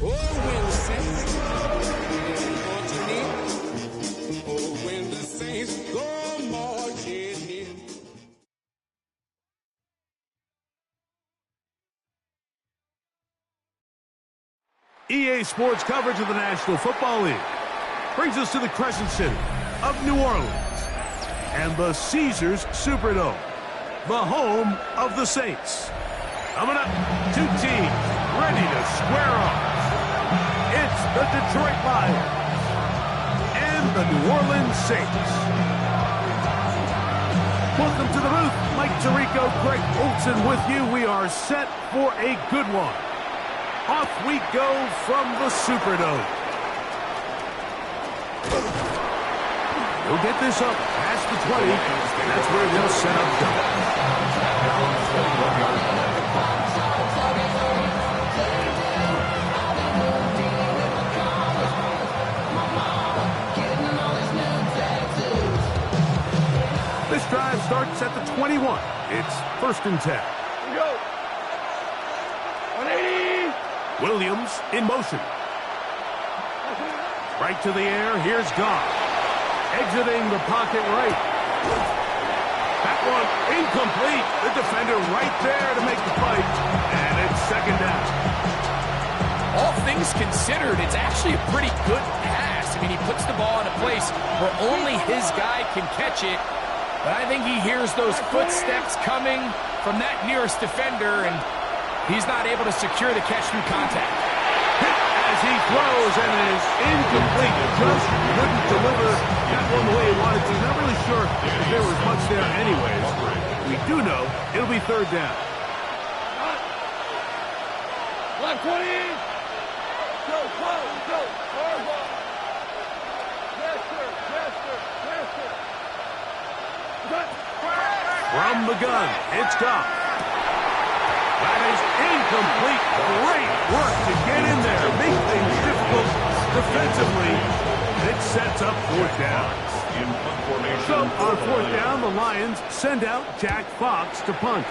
Oh, when the saints marching in. Oh, when the saints go marching in. EA Sports coverage of the National Football League brings us to the Crescent City of New Orleans and the Caesars Superdome, the home of the Saints. Coming up, two teams ready to square off. It's the Detroit Lions and the New Orleans Saints. Welcome to the booth. Mike Tirico, Greg Olson with you. We are set for a good one. Off we go from the Superdome. He'll get this up past the 20, and that's where they'll set up shop. This drive starts at the 21. It's 1st and 10. Here we go. 180. Williams in motion. Right to the air. Here's Goff. Exiting the pocket right. That one incomplete. The defender right there to make the fight. And it's 2nd down. All things considered, it's actually a pretty good pass. I mean, he puts the ball in a place where only his guy can catch it. But I think he hears those footsteps coming from that nearest defender, and he's not able to secure the catch through contact. Hit as he throws, and it is incomplete. Just couldn't deliver that one the way he wanted to. Not really sure if there was much there anyways. We do know it'll be 3rd down. 120. Go, go. Yes, sir. Yes, sir. Yes, sir. From the gun, it's Goff. That is incomplete. Great work to get in there. Make things difficult defensively. It sets up 4th down. So on 4th down, the Lions send out Jack Fox to punt.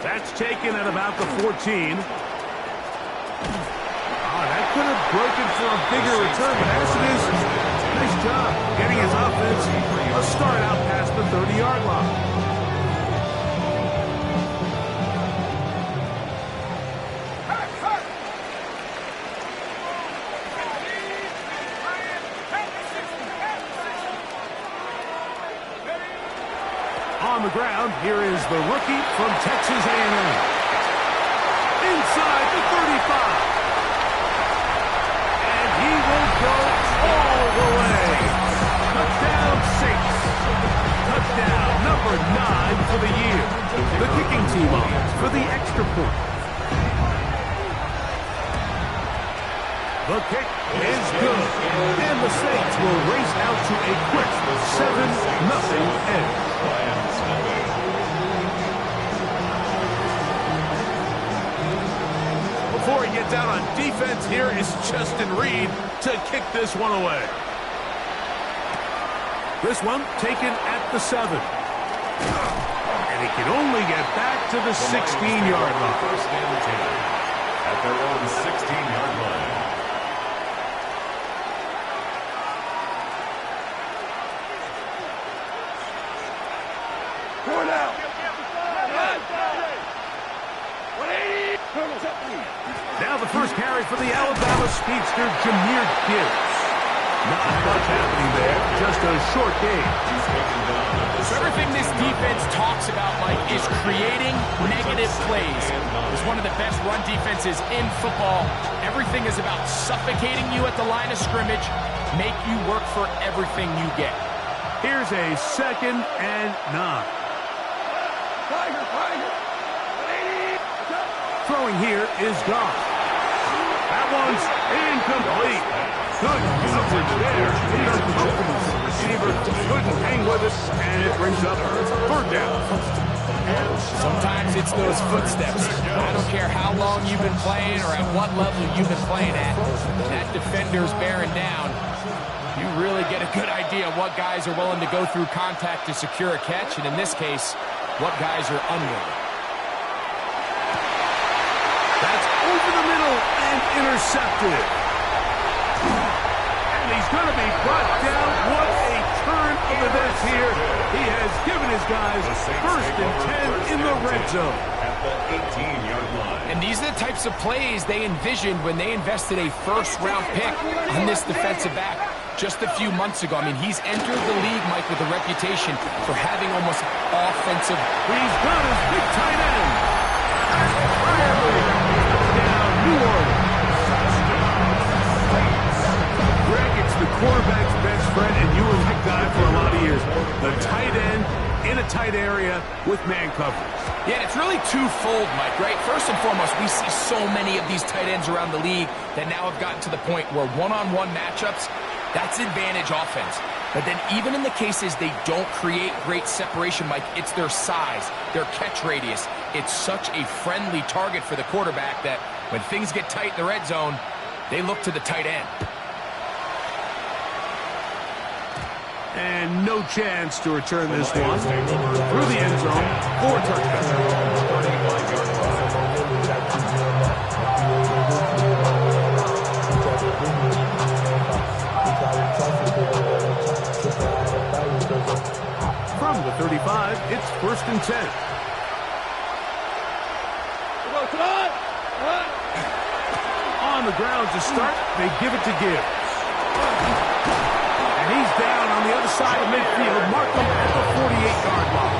That's taken at about the 14. That could have broken for a bigger return, but as it is, nice job getting his offense a start out past the 30-yard line. On the ground, here is the rookie from Texas A&M. Inside the 35. He will go all the way. Touchdown, Saints. Touchdown number 9 for the year. The kicking team on for the extra point. The kick is good. And the Saints will race out to a quick 7-0 edge. Before he gets out on defense, here is Justin Reed to kick this one away. This one taken at the 7. And he can only get back to the 16-yard line. First and 10 at their own 16-yard line. Four down. Now the first carry for the Alabama speedster, Jahmyr Gibbs. Not much happening there, just a short game. So everything this defense talks about, Mike, is creating negative plays. It's one of the best run defenses in football. Everything is about suffocating you at the line of scrimmage, make you work for everything you get. Here's a 2nd and 9. Throwing here is Goff. That one's incomplete. Good coverage there. He's uncomfortable. The receiver couldn't hang with it, and it brings up 3rd down. Sometimes it's those footsteps. I don't care how long you've been playing or at what level you've been playing at. That defender's bearing down. You really get a good idea of what guys are willing to go through contact to secure a catch, and in this case, what guys are unwilling. That's over the middle and intercepted. And he's going to be brought down. What a turn of events here. He has given his guys first and 10 in the red zone. At the 18-yard line. And these are the types of plays they envisioned when they invested a first-round pick on this defensive back just a few months ago. I mean, he's entered the league, Mike, with a reputation for having almost offensive. He's got his big tight end. Down New Orleans. Greg, it's the quarterback's best friend, and you were that guy for a lot of years. The tight end in a tight area with man coverage. Yeah, it's really twofold, Mike, right? First and foremost, we see so many of these tight ends around the league that now have gotten to the point where one-on-one matchups, that's advantage offense. But then even in the cases they don't create great separation, Mike, it's their size, their catch radius. It's such a friendly target for the quarterback that when things get tight in the red zone, they look to the tight end. And no chance to return this one. Through the end zone for a touchdown. From the 35, it's first and 10. On the ground to start, they give it to Gibbs. And he's down on the other side of midfield. Mark him at the 48-yard line.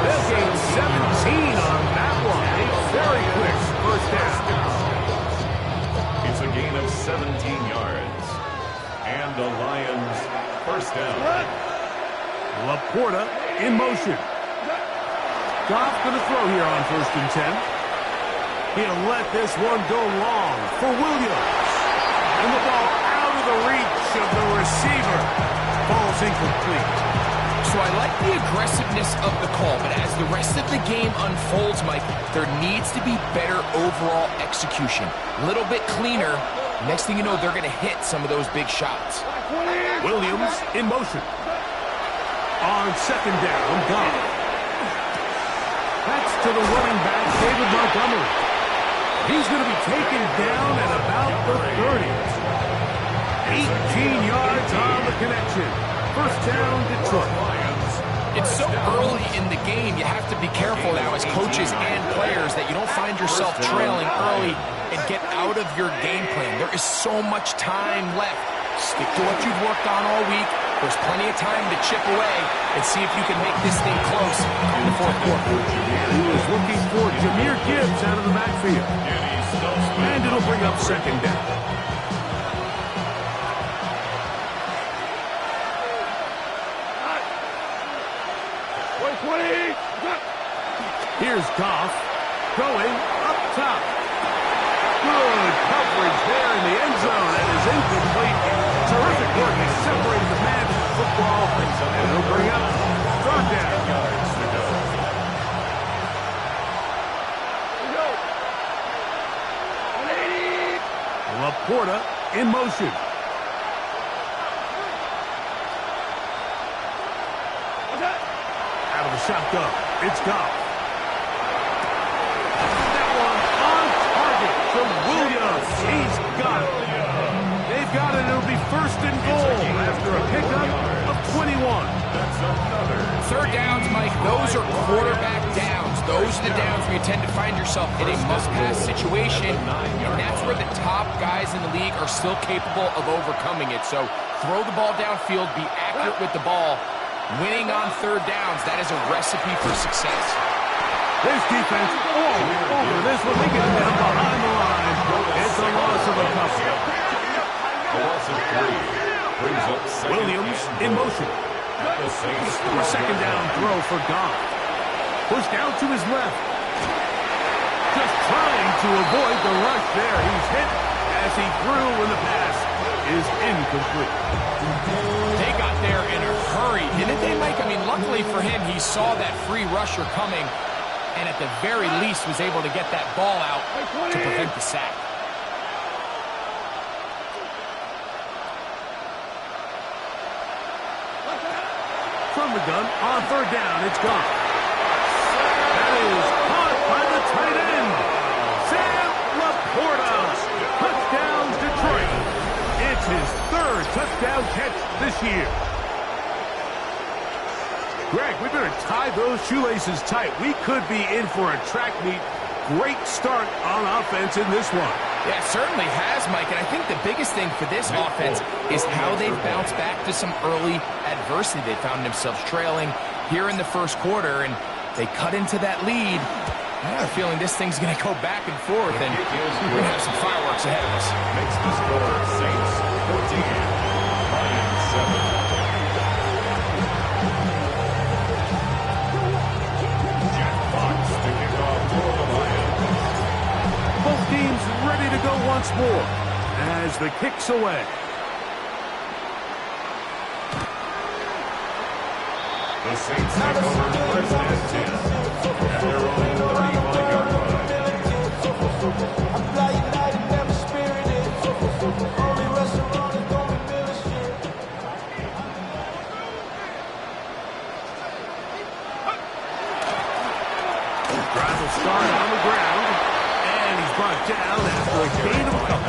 They'll gain 17 on that one. A very quick first down. It's a gain of 17 yards. And the Lions first down. Laporta in motion. Goff going to throw here on first and 10. He'll let this one go long for Williams. And the ball out of the reach of the receiver. Ball's incomplete. So I like the aggressiveness of the call, but as the rest of the game unfolds, Mike, there needs to be better overall execution. A little bit cleaner. Next thing you know, they're going to hit some of those big shots. Williams in motion. On second down, Goff. That's to the running back, David Montgomery. He's going to be taken down at about the 30. 18 yards on the connection. First down, Detroit. It's so early in the game, you have to be careful now as coaches and players that you don't find yourself trailing early and get out of your game plan. There is so much time left. Stick to what you've worked on all week. There's plenty of time to chip away and see if you can make this thing close in the fourth quarter. He was looking for Jahmyr Gibbs out of the backfield. And it'll bring up second down. Here's Goff going up top. Good coverage there in the end zone. That is incomplete. Terrific work. He separated the man from the football. And it'll bring up third down. Laporta in motion. Out of the shotgun. It's Goff. That one on target from Williams. He's got it. They've got it. It'll be first and goal after a pickup of 21. Third downs, Mike, those are quarterback downs. Those are the downs where you tend to find yourself in a must-pass situation, and that's where the top guys in the league are still capable of overcoming it. So throw the ball downfield, be accurate with the ball. Winning on third downs, that is a recipe for success. This defense all over this one. They get down behind the line. It's a loss of a couple. A loss of 3 brings up Williams in motion. A second down throw for Goff. Pushed out to his left. Just trying to avoid the rush there. He's hit as he threw when the pass is incomplete. They got there in a hurry, didn't they, Mike? I mean, luckily for him, he saw that free rusher coming and at the very least was able to get that ball out to prevent the sack. From the gun, on third down, it's Goff. is caught by the tight end, Sam Laporta. Touchdown, Detroit. It's his third touchdown catch this year. Greg, we better tie those shoelaces tight. We could be in for a track meet. Great start on offense in this one. Yeah, it certainly has, Mike, and I think the biggest thing for this offense is how they've bounced back to some early adversity. They found themselves trailing here in the first quarter, and they cut into that lead. I have a feeling this thing's going to go back and forth, and we're going to have some fireworks ahead of us. Makes the score Saints 14, Lions 7. Jack Fox to kick off for the Lions. Both teams ready to go once more as the kick's away. The Saints take over first and 10 at their own 35-yard line. Drive will start on the ground, and he's brought down after a gain of a couple.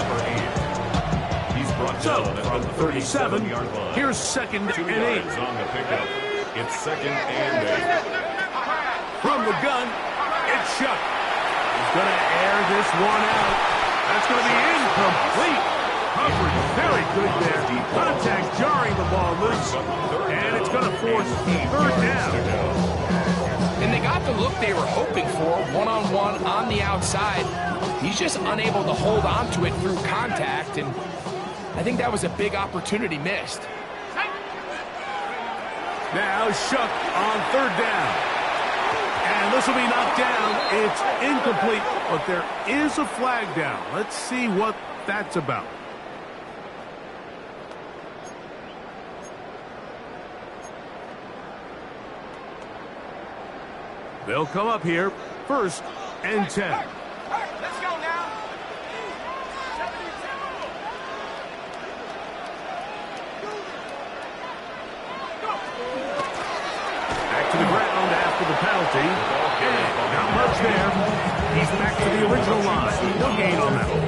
He's brought So, down from at the 37, 37-yard line. here's 2nd 2 and 8. yards on the pickup. It's 2nd and 8. From the gun, it's Shuck. He's going to air this one out. That's going to be incomplete. Coverage very good there. Contact jarring the ball loose, and it's going to force 3rd down. And they got the look they were hoping for, one-on-one on the outside. He's just unable to hold on to it through contact, and I think that was a big opportunity missed. Now Shuck on 3rd down. And this will be knocked down. It's incomplete, but there is a flag down. Let's see what that's about. They'll come up here, 1st and 10. Let's go now. Back to the ground after the penalty. And not much there. He's back to the original line. No gain on that one.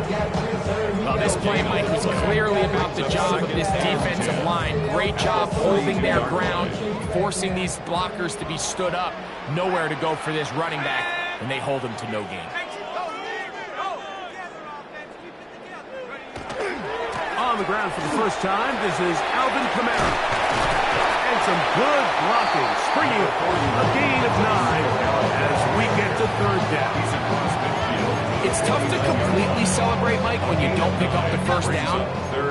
Well, this play, Mike, was clearly about the job of this defensive line. Great job holding their ground, forcing these blockers to be stood up. Nowhere to go for this running back, and they hold him to no gain. On the ground for the first time, this is Alvin Kamara. And some good blocking, springing a gain of 9 as we get to 3rd down. It's tough to completely celebrate, Mike, when you don't pick up the first down,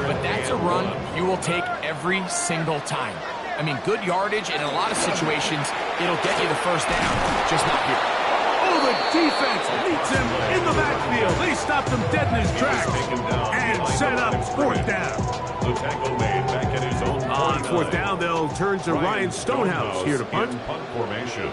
but that's a run you will take every single time. I mean, good yardage, and in a lot of situations, it'll get you the first down, just not here. Oh, the defense meets him in the backfield. They stopped him dead in his tracks and set up 4th down. The tackle made back at his own On 4th down, they'll turn to Ryan Stonehouse here to punt. In punt formation.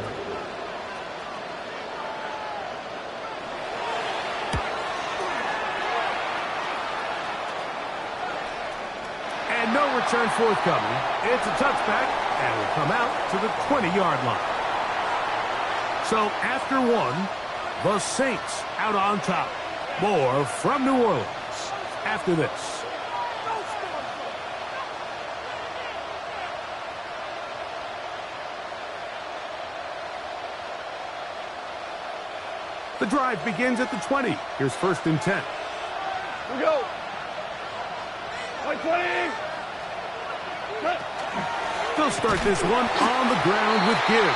And no return forthcoming. It's a touchback, and will come out to the 20-yard line. So after 1, the Saints out on top. More from New Orleans after this. The drive begins at the 20. Here's 1st and 10. We go. 120. They'll start this one on the ground with Gibbs.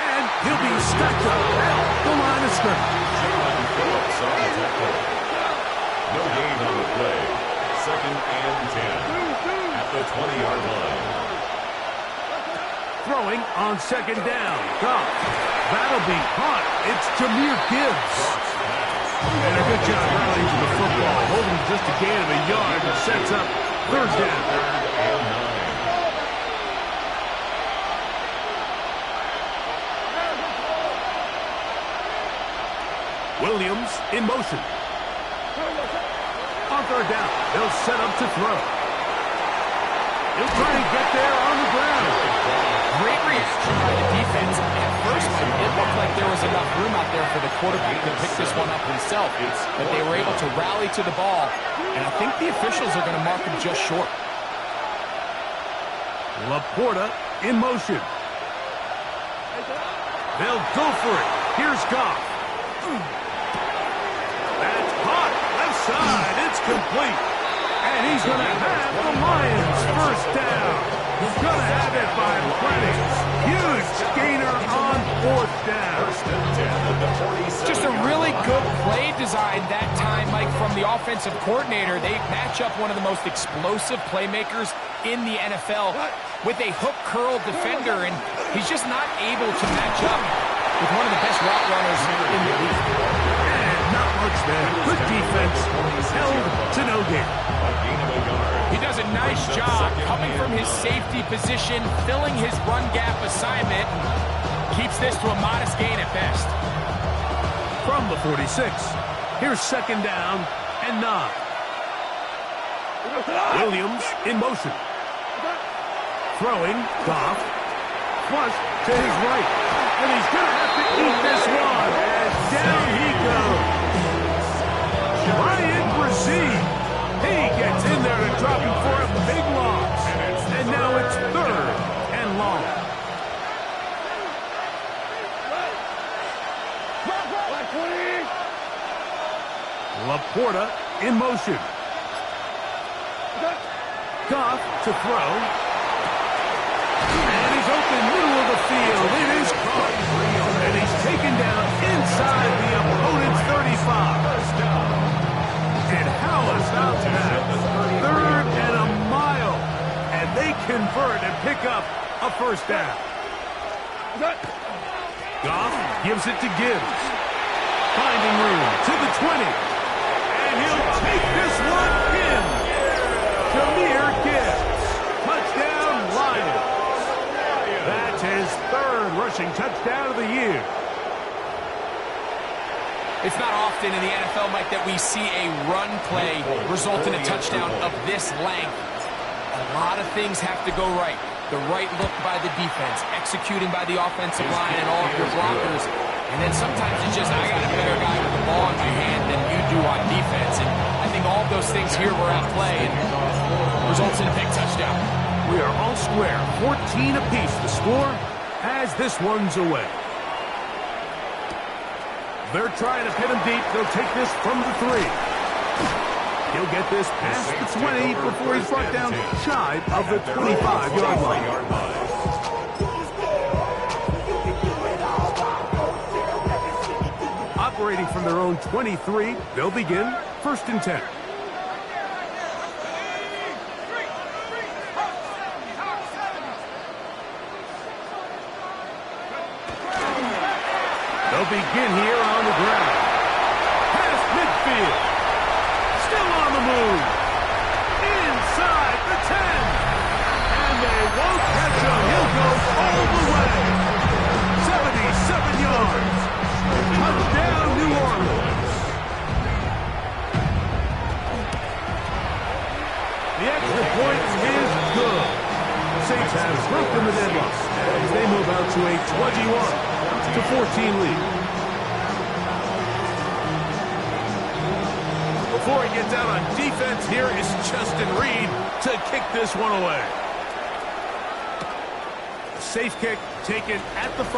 And he'll be stacked up at the line of scrimmage. Phillips on the tackle. No gain on the play. 2nd and 10 at the 20-yard line. Throwing on 2nd down. Goff. That'll be caught. It's Jahmyr Gibbs. And a good job rallying to the football. Holding just a gain of a yard that sets up 3rd down. 3rd and 9. Williams in motion. On 3rd down, they'll set up to throw. He'll try and get there on the ground. Great reaction by the defense. At first, it looked like there was enough quarterback to pick this one up himself, but they were able to rally to the ball, and I think the officials are going to mark him just short. Laporta in motion. They'll go for it. Here's Goff. That's caught. Left side. It's complete. And he's going to have the Lions first down. He's going to have it by plenty. Huge gainer on fourth down. Just a really good play design that time, Mike, from the offensive coordinator. They match up one of the most explosive playmakers in the NFL with a hook curl defender, and he's just not able to match up with one of the best route runners in the league. And not much there. Good defense. Held to no gain. He does a nice job coming from his safety position, filling his run gap assignment, keeps this to a modest gain at best. From the 46, here's second down and 9. Williams in motion. Throwing, Goff, flush to his right. And he's going to have to eat this one. And down he goes. Ryan Brzee. He gets in there to drop him for a big loss. And now it's third and long. Laporta in motion. Goff to throw. And he's open middle of the field. It is caught. And he's taken down inside the opponent's 35. And how about that? Third and a mile. And they convert and pick up a first down. Goff gives it to Gibbs. Finding room to the 20. And he'll take this one in. Jahmyr Gibbs. Touchdown, Lions. That's his third rushing touchdown of the year. It's not often in the NFL, Mike, that we see a run play result in a touchdown of this length. A lot of things have to go right. The right look by the defense, executing by the offensive line and all of your blockers. And then sometimes it's just, I got a better guy with the ball in my hand than you do on defense. And I think all of those things here were at play and results in a big touchdown. We are all square. 14 apiece to score as this one's away. They're trying to pin him deep. They'll take this from the 3. He'll get this past the 20 before he's brought down shy of the 25-yard line. Operating from their own 23, they'll begin first and 10. They'll begin here on the ground. Past midfield. Still on the move. Inside the 10. And they won't catch him. He'll go all the way. 77 yards. Touchdown, New Orleans. The extra point is good. Saints have broken the deadlock as they move out to a 21-14 lead. Before he gets out on defense, here is Justin Reed to kick this one away. A safe kick taken at the 5.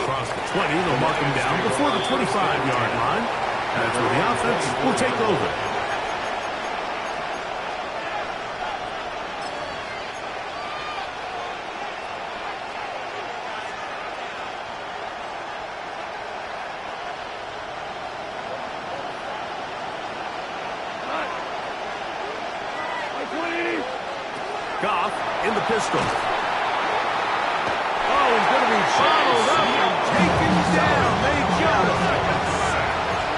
Across the 20, they'll mark him down before the 25-yard line. That's where the offense will take over. Goff in the pistol. Oh, he's going to be followed up and taken down. They got it.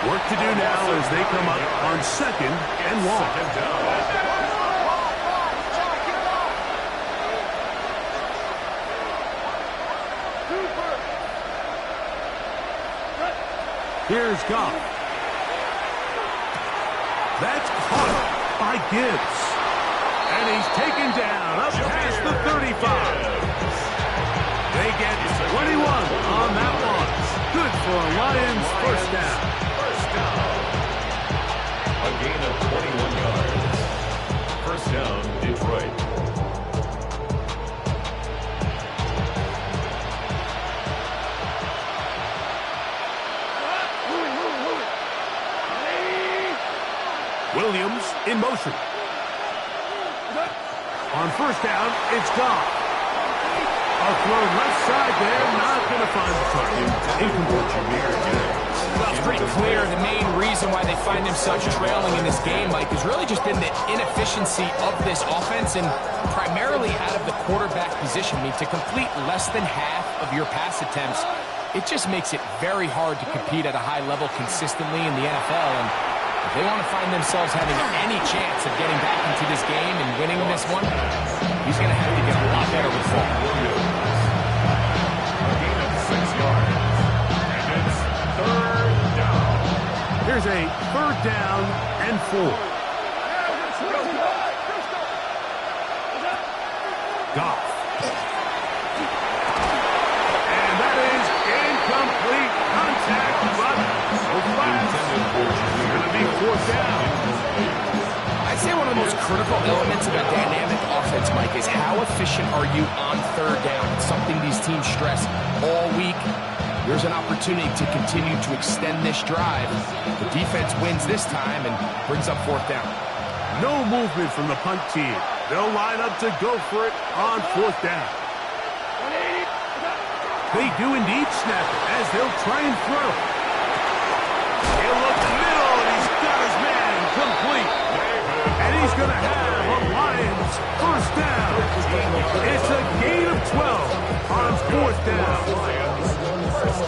Work to do now as they come up on second and long. Here's Goff. That's caught by Gibbs. And he's taken down up past the 35. They get 21 on that one. Good for First down. A gain of 21 yards. First down, Detroit. Williams in motion. On first down, it's Goff. A throw left side there, not going to find the target. Incomplete. Well, it's pretty clear the main reason why they find themselves trailing in this game, Mike, has really just been the inefficiency of this offense and primarily out of the quarterback position. I mean, to complete less than half of your pass attempts, it just makes it very hard to compete at a high level consistently in the NFL. And if they want to find themselves having any chance of getting back into this game and winning this one, he's going to have to get a lot better with ball. A gain of 6 yards. And it's third down. Here's a third down and 4. Goff. And that is incomplete contact, but so fast. It's going to be fourth down. I'd say one of the most critical elements of a dynamic offense, Mike, is how efficient are you on third down? It's something these teams stress all week. There's an opportunity to continue to extend this drive. The defense wins this time and brings up fourth down. No movement from the punt team. They'll line up to go for it on fourth down. They do indeed snap it as they'll try and throw. He'll look middle, and he's got his man complete. And he's going to have a Lions first down. It's a gain of 12 on fourth down.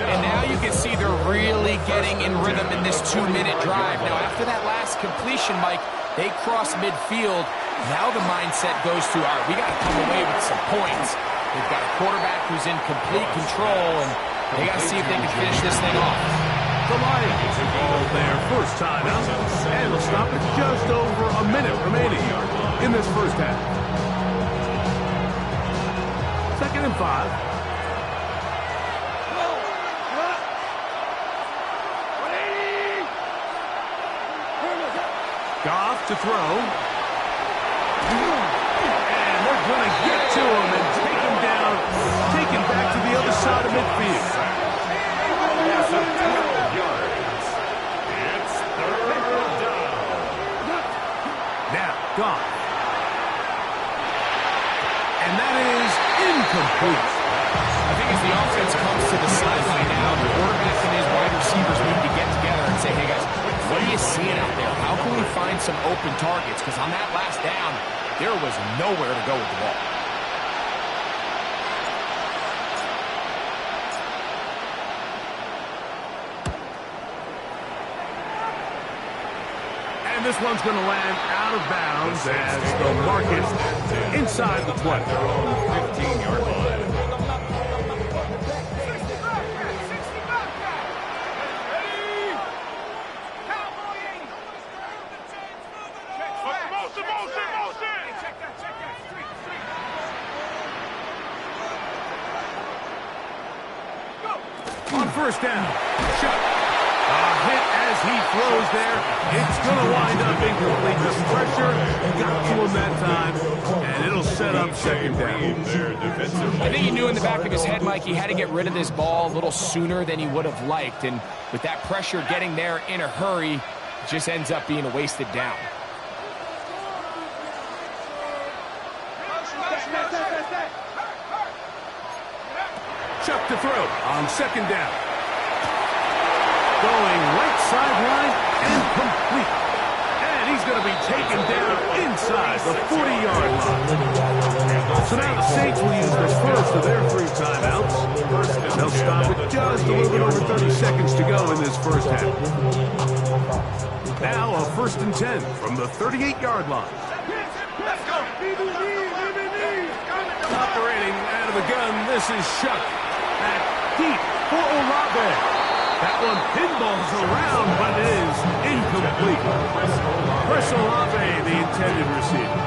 And now you can see they're really getting in rhythm in this 2-minute drive. Now, after that last completion, Mike, they cross midfield. Now the mindset goes to, all right, we got to come away with some points. They've got a quarterback who's in complete control, and they got to see if they can finish this thing off. The Lions call their first time out, and they'll stop at just over a minute remaining in this first half. Second and 5. Goff to throw. And they're going to get to him and take him down, take him back to the other side of midfield. It's third down. Now, Goff. And that is incomplete. I think as the offense comes to the sideline now, the quarterback and his wide receivers need to get together and say, hey, guys, what are you seeing out there? How can we find some open targets? Because on that last down, there was nowhere to go with the ball. And this one's going to land out of bounds as the market inside the 20. 15-yard line. On first down, shot. A hit as he throws there. It's going to wind up incomplete. The pressure got to him that time, and it'll set up second down. I think he knew in the back of his head, Mike, he had to get rid of this ball a little sooner than he would have liked. And with that pressure getting there in a hurry, it just ends up being a wasted down. Chuck to throw on second down. Going right sideline and complete. And he's going to be taken down inside the 40-yard line. So now the Saints will use the first of their 3 timeouts. They'll stop with just a little bit over 30 seconds to go in this first half. Now a 1st and 10 from the 38-yard line. Let's go. Operating out of the gun, this is Shuck. Back deep for Olave. That one pinballs around, but it is incomplete. Chris Olave, the intended receiver.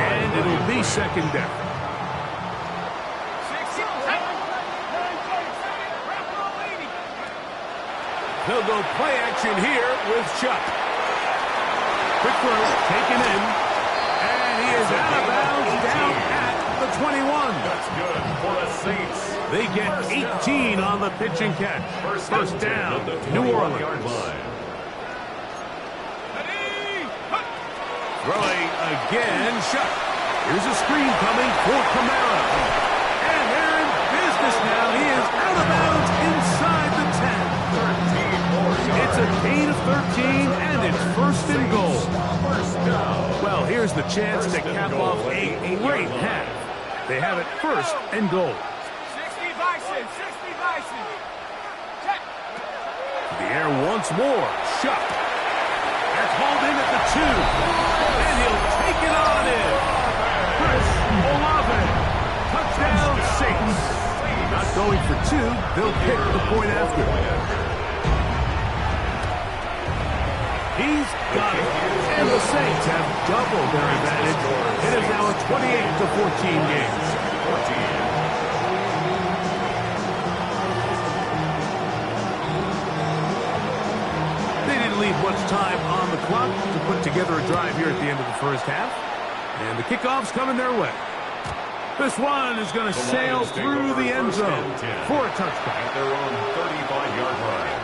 And it'll be second down. They'll go play action here with Chuck. Quick throw, taken in. And he is out of bounds down at the 21. That's good for the Saints. They get 18 on the pitch and catch. First down, New Orleans. Throwing again, Chuck. Here's a screen coming for Kamara. And they're in business now. He is out of bounds inside the 10. It's a gain of 13, and it's first and goal. Well, here's the chance to cap off a great half. They have it first and goal. 60 Bison, 60 Bison. The air once more. Chuck. That's hauled in at the 2. And he'll take it on in. Chris Olave. Touchdown, Saints. Not going for 2. They'll kick the point after. He's got it. And the Saints have doubled their advantage. It is now a 28-14 game. They didn't leave much time on the clock to put together a drive here at the end of the first half. And the kickoff's coming their way. This one is going to sail through the end zone for a touchdown. At their own 35-yard line.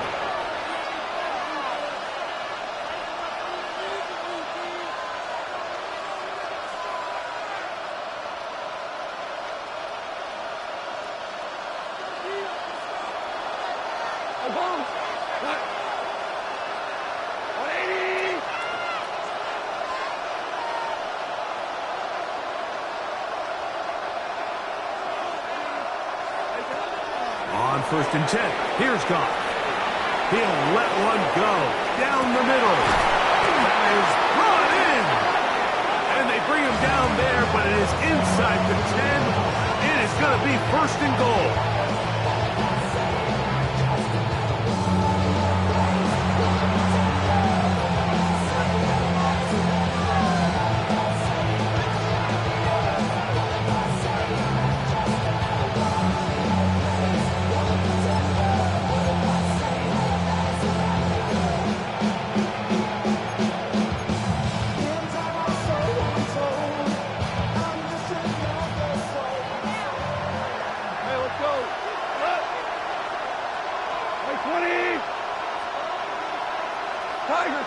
On first and 10, here's Goff. He'll let one go down the middle. That is brought in. And they bring him down there, but it is inside the 10. It is going to be first and goal.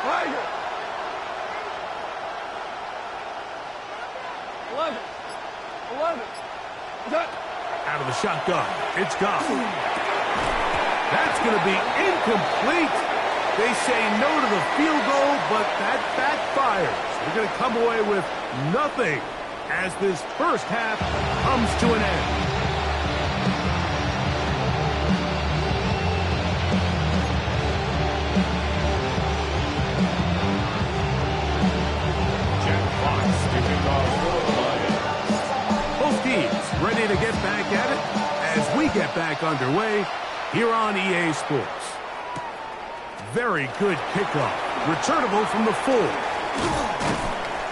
Tiger. 11. Out of the shotgun, it's Goff. That's going to be incomplete. They say no to the field goal, but that backfires. They're going to come away with nothing as this first half comes to an end. Ready to get back at it as we get back underway here on EA Sports. Very good kickoff. Returnable from the 4.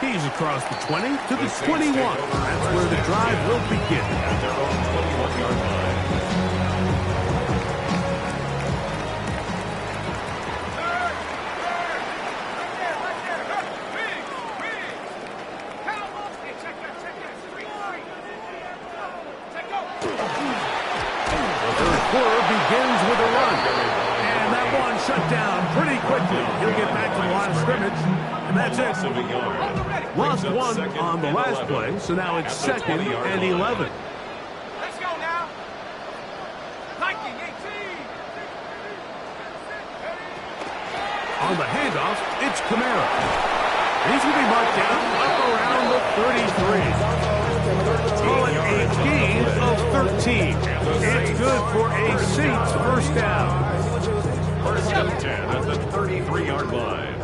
He's across the 20 to the 21. That's where the drive will begin. At their own 21-yard line. Begins with a run. And that one shut down pretty quickly. He'll get back to the line of scrimmage. And that's it. Lost one on the last play, so now it's 2nd and 11. Let's go now. Viking 18. On the handoff, it's Kamara. He's going to be marked down up around the 33. Call it a gain of 13. It's good for a Saints first down. First and 10 at the 33-yard line.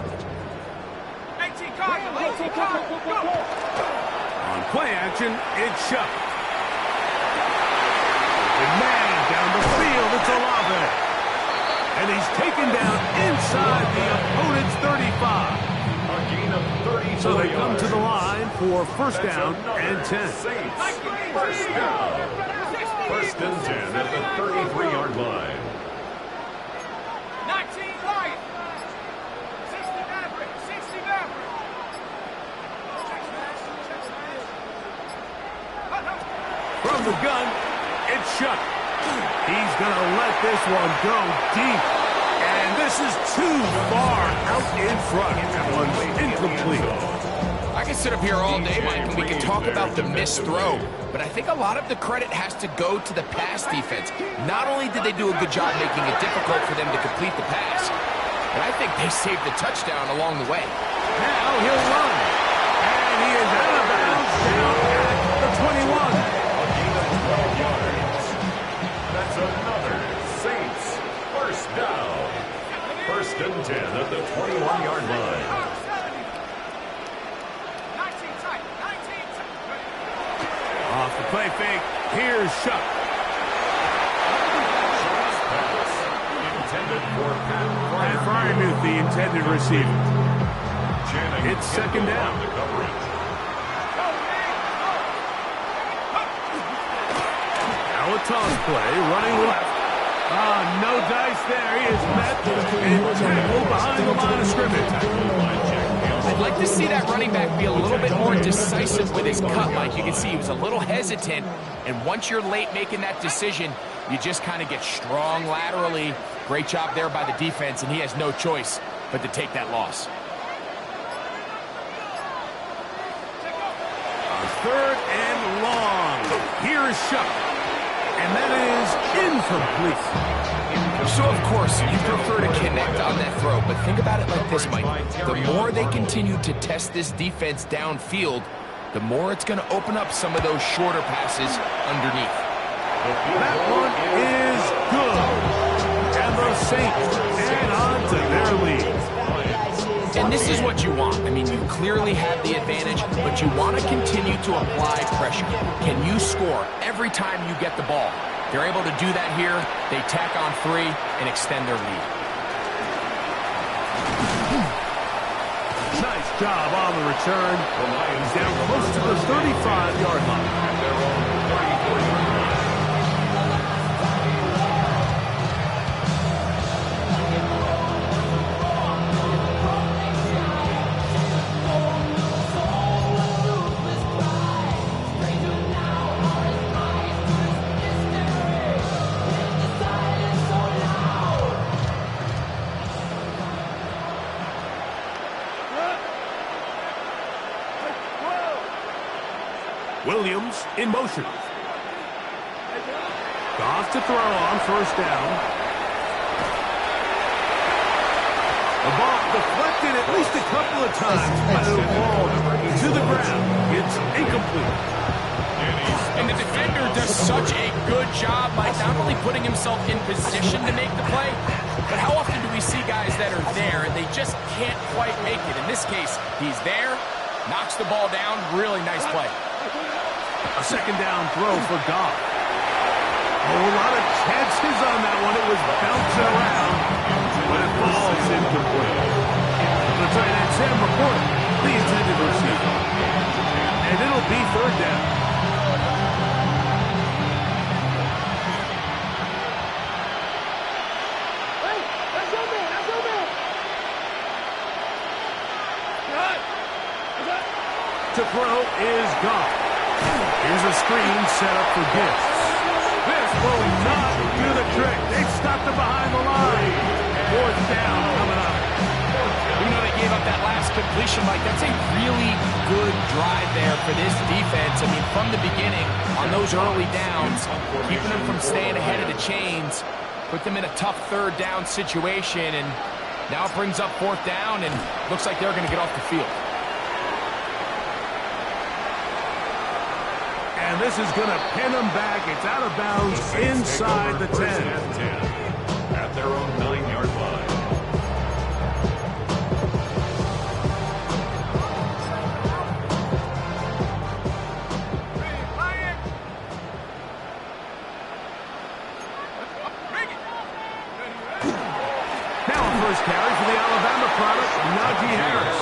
18 Cardinals. Go. On play action, it's Chuck. The man down the field, it's Olave. And he's taken down inside the opponent's 35. A gain of 34 So they come to the line for first down and 10. Saints first down. First and 10 at the 33-yard line. 19 From the gun, it's Shough. He's going to let this one go deep. And this is too far out in front. That one's incomplete. I can sit up here all day, Mike, and we can talk about the missed throw, but I think a lot of the credit has to go to the pass defense. Not only did they do a good job making it difficult for them to complete the pass, but I think they saved the touchdown along the way. Now he'll run. And he is out of bounds down at the 21. A gain of 12 yards. That's another Saints first down. First and 10 at the 21-yard line. Off the play fake, here's Shough. Intended for And Freiermuth, the intended receiver. It's second down. Now a toss play, running left. No dice there. He is met and tackled behind the line of scrimmage. I'd like to see that running back be a little bit more decisive with his cut, Mike. You can see he was a little hesitant, and once you're late making that decision, you just kind of get strong laterally. Great job there by the defense, and he has no choice but to take that loss. Third and long. Here's Shough. And that is incomplete. So, of course, you prefer to connect on that throw, but think about it like this, Mike. The more they continue to test this defense downfield, the more it's going to open up some of those shorter passes underneath. That one is good. And the Saints add on to their lead. And this is what you want. I mean, you clearly have the advantage, but you want to continue to apply pressure. Can you score every time you get the ball? They're able to do that here. They tack on 3 and extend their lead. Nice job on the return. He's down close to the 35-yard line. At their own 34-yard line. Williams in motion. Goff to throw on first down. The ball deflected at least a couple of times, but it'll fall to the ground. It's incomplete. And the defender does such a good job, Mike, not only putting himself in position to make the play, but how often do we see guys that are there and they just can't quite make it? In this case, he's there, knocks the ball down, really nice play. A second down throw for Goff. A lot of chances on that one. It was bouncing around, but it falls incomplete. The tight end, Sam McCourt, the intended receiver. And it'll be third down. To throw is Goff. Here's a screen set up for Gibbs. This will not do the trick. They stopped it behind the line. Fourth down coming up. Even though they gave up that last completion, Mike, that's a really good drive there for this defense. I mean, from the beginning, on those early downs, keeping them from staying ahead of the chains, put them in a tough third down situation, and now it brings up fourth down, and looks like they're going to get off the field. And this is going to pin them back. It's out of bounds inside the 10. At their own 9-yard line. Now a first carry for the Alabama product, Najee Harris.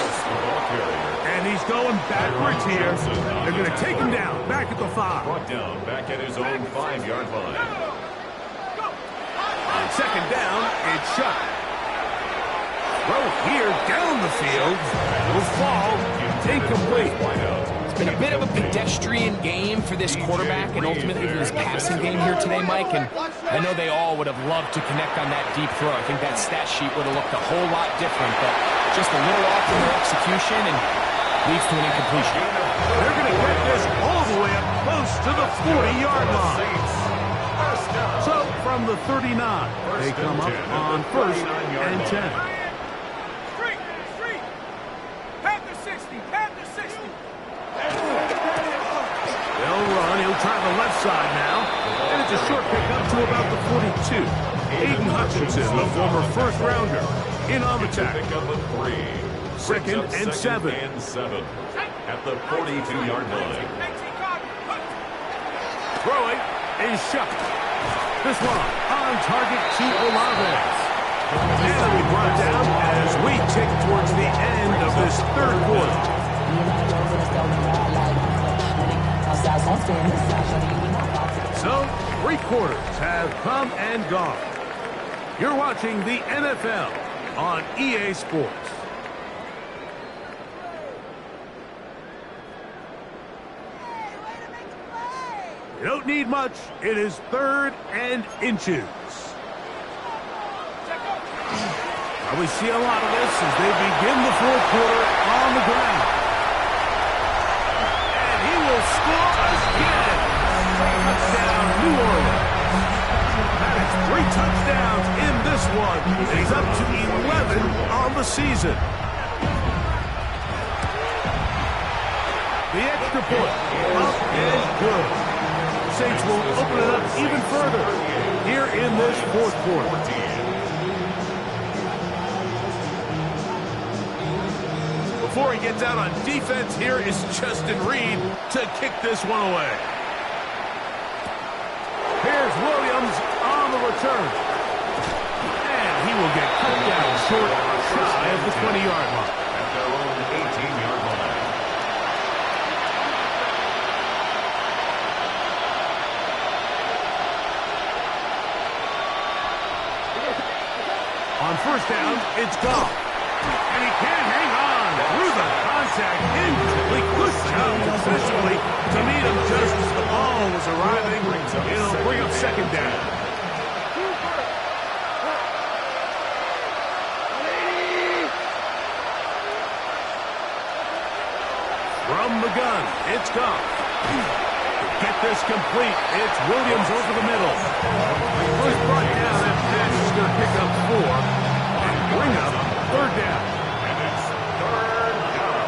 And he's going backwards here. They're going to take him down, back at the 5. Brought down back at his own 5-yard line. On second down, it's Shough. Throw here down the field. Will fall. Incomplete. been a bit of a pedestrian game for this quarterback and ultimately for this passing game here today, Mike. And I know they all would have loved to connect on that deep throw. I think that stat sheet would have looked a whole lot different, but just a little off in their execution and leads to an incompletion. They're going to get this all the way up close to the 40-yard line. So from the 39, they come up on 1st and 10. They'll run. He'll try the left side now. And it's a short pickup to about the 42. Aiden Hutchinson, the former first-rounder, in on the tackle. 2nd and 7. At the 42-yard line. Throwing is shot. This one on target to Olave. And it'll be brought down as we tick towards the end of this 3rd quarter. So, 3 quarters have come and gone. You're watching the NFL on EA Sports. You don't need much. It is 3rd and inches. Now we see a lot of this as they begin the 4th quarter on the ground. And he will score again. Touchdown, New Orleans. That is 3 touchdowns in this one. He's up to 11 on the season. The extra point, up and good. Saints will open it up even further here in this 4th quarter. Before he gets out on defense, here is Justin Reed to kick this one away. Here's Williams on the return. And he will get cut down short shy of the 20-yard line. At their own 18-yard line. On 1st down, it's Goff. And he can't hang on through the contact. Incomplete. Good job defensively to meet him just as the ball was arriving. It'll bring up 2nd down. From the gun, it's Goff. Get this complete. It's Williams over the middle. First brought down, that pass is going to pick up 4 and bring up 3rd down. And it's 3rd down.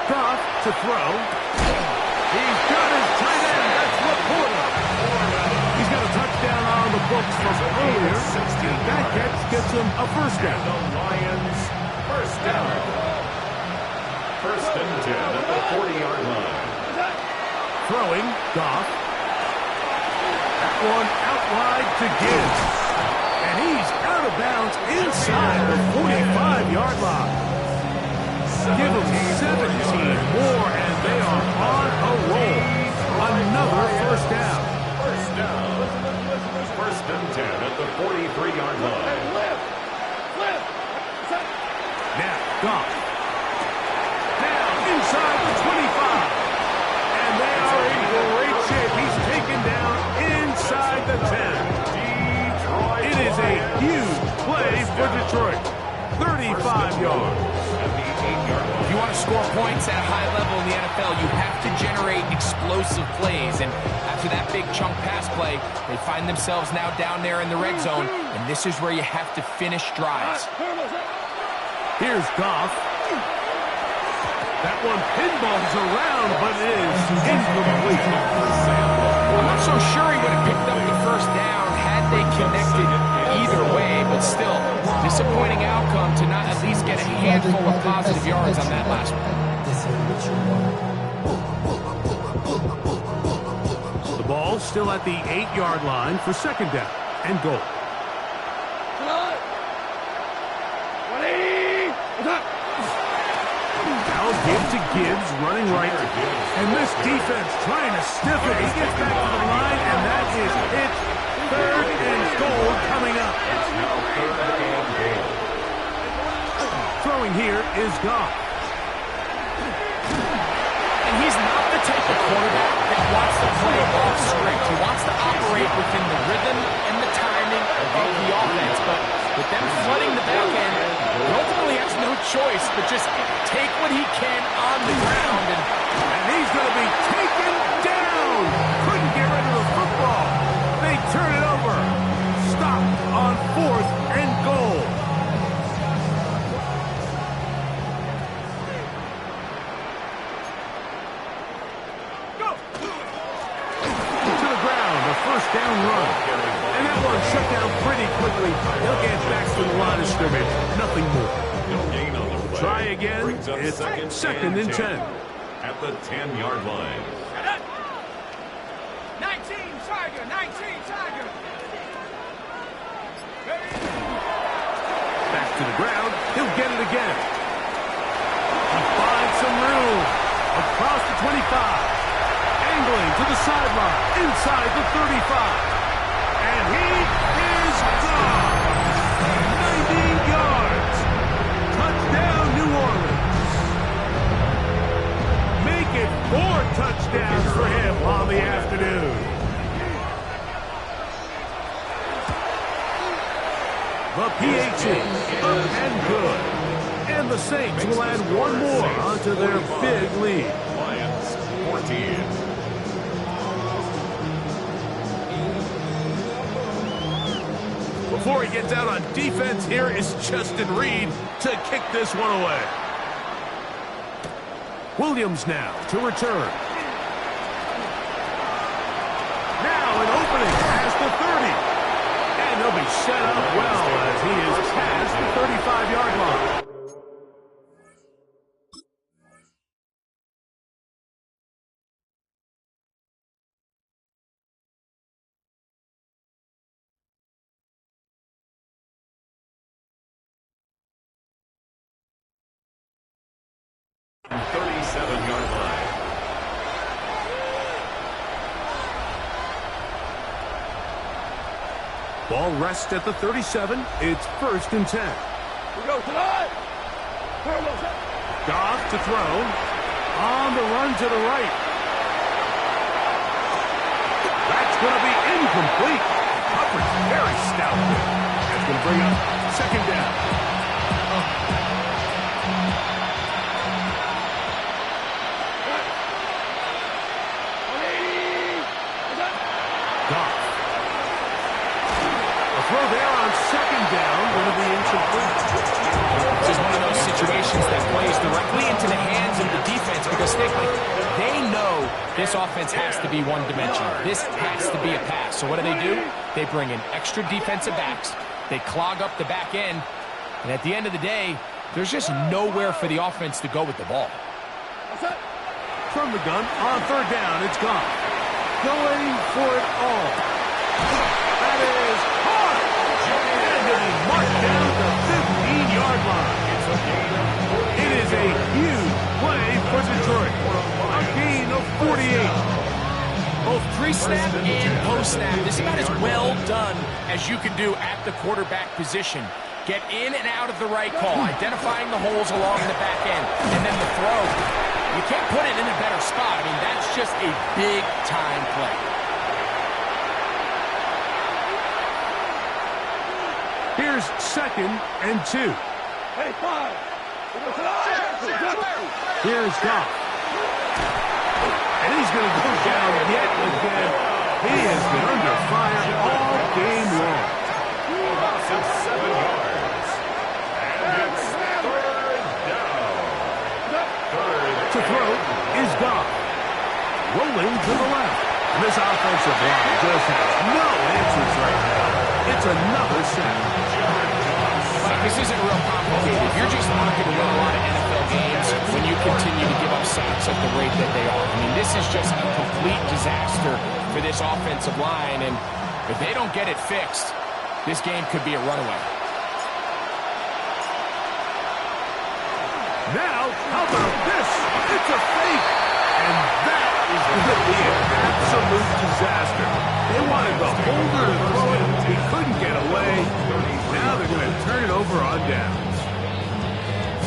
Goff to throw. He's got his tight end. That's Laporta. He's got a touchdown on the books from earlier. And that catch gets him a 1st down. The Lions, 1st down. 1st and 10 at the 40-yard line. Throwing, Goff. That one out wide to Gibbs. And he's out of bounds inside the 45-yard line. Give them 17 more, and they are on a roll. Another 1st down. 1st down. 1st and 10 at the 43-yard line. Now, Goff. Down inside the 25. And they are in great shape. He's taken down inside the 10. It is a huge play for Detroit. 35 yards. If you want to score points at a high level in the NFL, you have to generate explosive plays. And after that big chunk pass play, they find themselves now down there in the red zone. And this is where you have to finish drives. Here's Goff. That one pinballs around, but it is incomplete. I'm not so sure he would have picked up the 1st down had they connected either way, but still, disappointing outcome to not at least get a handful of positive yards on that last one. The ball still at the 8-yard line for 2nd down and goal. Now give to Gibbs, running right. And this defense trying to stiff it. He gets back to the line, and that is it. 3rd and goal coming up. It's now 3rd and goal. Throwing here is Goff. And he's not the type of quarterback that wants to play off script. He wants to operate within the rhythm and the timing of the offense. But with them flooding the back end, he ultimately has no choice but just take what he can on the ground. And he's going to be taken down. Couldn't get rid of the football. They turn it over. Stop on 4th and goal. To the ground, a first down run. And that one shut down pretty quickly. They'll get back to the line of scrimmage. Nothing more. No gain on the play. Try again. Brings up It's second and 10. At the 10-yard line. 19, Tiger, 19, Tiger. Back to the ground. He'll get it again. He finds some room. Across the 25. Angling to the sideline. Inside the 35. And he is gone. 90 yards. Touchdown, New Orleans. Make it 4 touchdowns for him on the afternoon. The PAT, up and good. And the Saints will add one more onto their big lead. Lions 14. Before he gets out on defense, here is Justin Reed to kick this one away. Williams now to return. Now an opening past the 30. And he'll be set up well as he is past the 35-yard line. Ball rests at the 37. It's 1st and 10. We go tonight. Goff to throw. On the run to the right. That's going to be incomplete. Coverage very stout there. That's going to bring up 2nd down. Goff. Throw there on 2nd down, going to be incomplete. This is one of those situations that plays directly into the hands of the defense because they know this offense has to be one-dimensional. This has to be a pass. So what do? They bring in extra defensive backs. They clog up the back end. And at the end of the day, there's just nowhere for the offense to go with the ball. From the gun, on 3rd down, it's gone. Going for it all. That is hard. And he'll be marked down the 15-yard line. It is a huge play for Detroit. A gain of 48. Both pre-snap and post-snap. This is about as well done as you can do at the quarterback position. Get in and out of the right call, identifying the holes along the back end, and then the throw. You can't put it in a better spot. I mean, that's just a big-time play. Here's 2nd and 2. Hey, 5. Here's Goff. And he's going to go down yet again. He has been under fire all game long. Loss of 7 yards. And it's 3rd down. To throw is Goff. Rolling to the left. And this offensive line just has no answers right now. It's another sack. Mike, this isn't real complicated. You're just not going to win a lot of NFL games when you continue to give up sacks at the rate that they are. I mean, this is just a complete disaster for this offensive line, and if they don't get it fixed, this game could be a runaway. Now, how about this? It's a fake. And that is going to be an absolute disaster. They wanted the holder to throw it. He couldn't get away. Now they're going to turn it over on downs.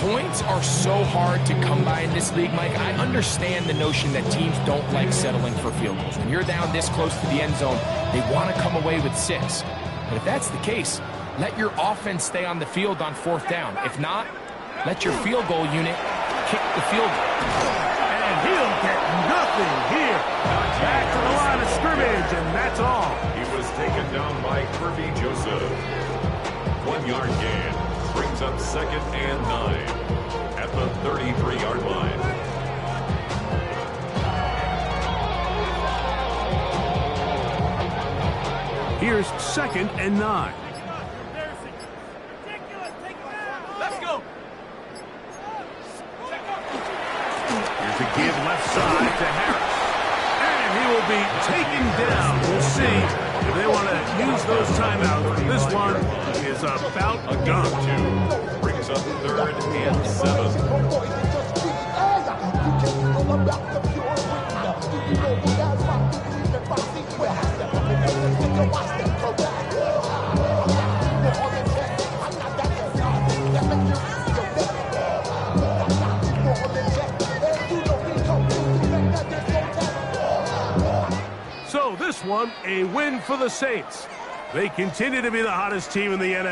Points are so hard to come by in this league, Mike. I understand the notion that teams don't like settling for field goals. When you're down this close to the end zone, they want to come away with 6. But if that's the case, let your offense stay on the field on 4th down. If not, let your field goal unit kick the field goal. And he'll get nothing here. Back to the line of scrimmage, and that's all. He was taken down by Kirby Joseph. 1-yard gain brings up 2nd and 9 at the 33-yard line. Here's 2nd and 9. Let's go. Here's a give left side to Harris. And he will be taken down. We'll see if they want to use those timeouts. This one is about done. Brings up 3rd and 7. So this one, a win for the Saints. They continue to be the hottest team in the NFL.